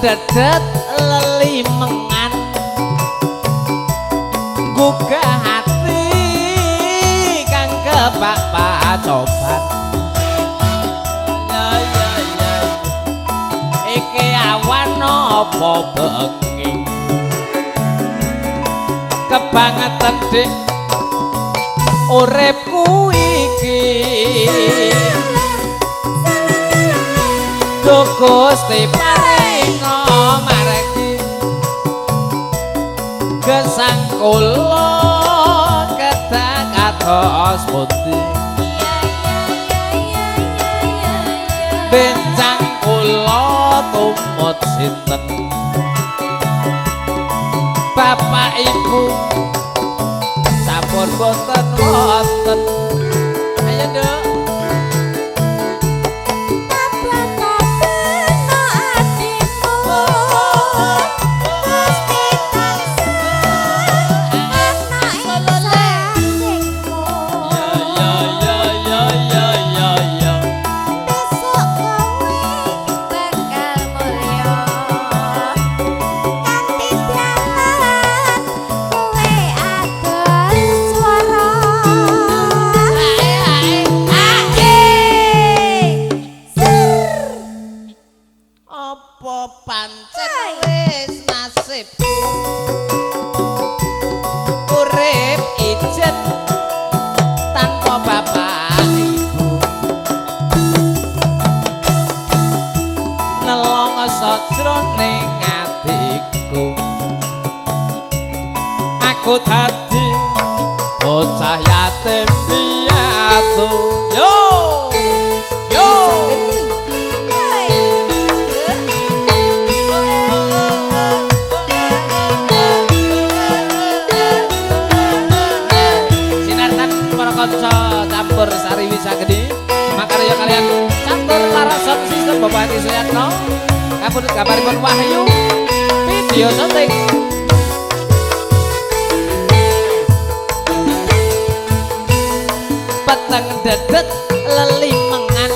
dedet lelimengan gugah hati kang kebak pacoban ya iki awan apa bengi kebangetan dik uripku iki Duh Gusti paringa margi gesang kula kedah kados pundi bencang kula tumut sinten Bapak Ibu sampun boten wonten ayo Nduk pancen wis nasibku urip ijen tanpa bapak ibu nelongso jroning atiku aku dadi bocah yatim piatu yo campur sari wisagedi makarya kalian catur larasan sistem Bapak Hadi Suyatno kapundhut kabaripun Wahyu video syuting peteng dedet lelimengan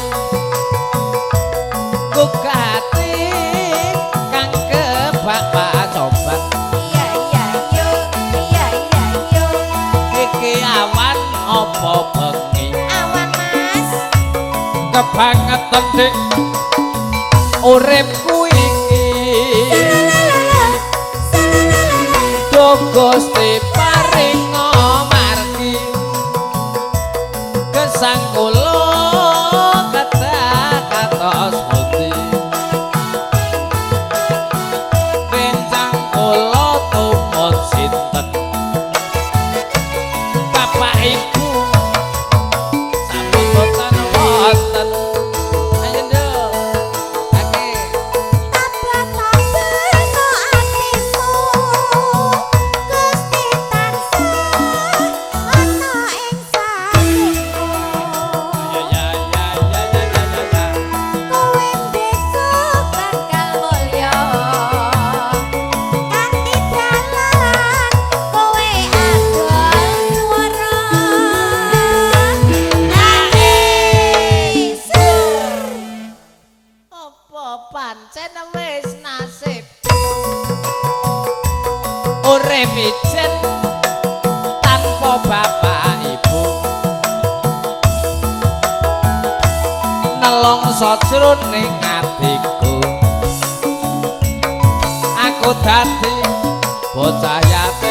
gugah hati kang kebak pacoban iki awan apa bengi awan mas kebangetan dik uripku iki Duh Gusti paringa margi gesang kula kedah kados pundi bencang kula tumut sinten Bapak Ibu sampun boten wonten ayo Nduk akeh tabah-tabahno atimu Gusti tansah ana ing sampingmu ya kowe besok bakal mulya kanthi dalan kowe adol swara apa pancen wis nasib urip ijen tanpa bapak ibu nelongso jroning atiku aku dadi bocah yatim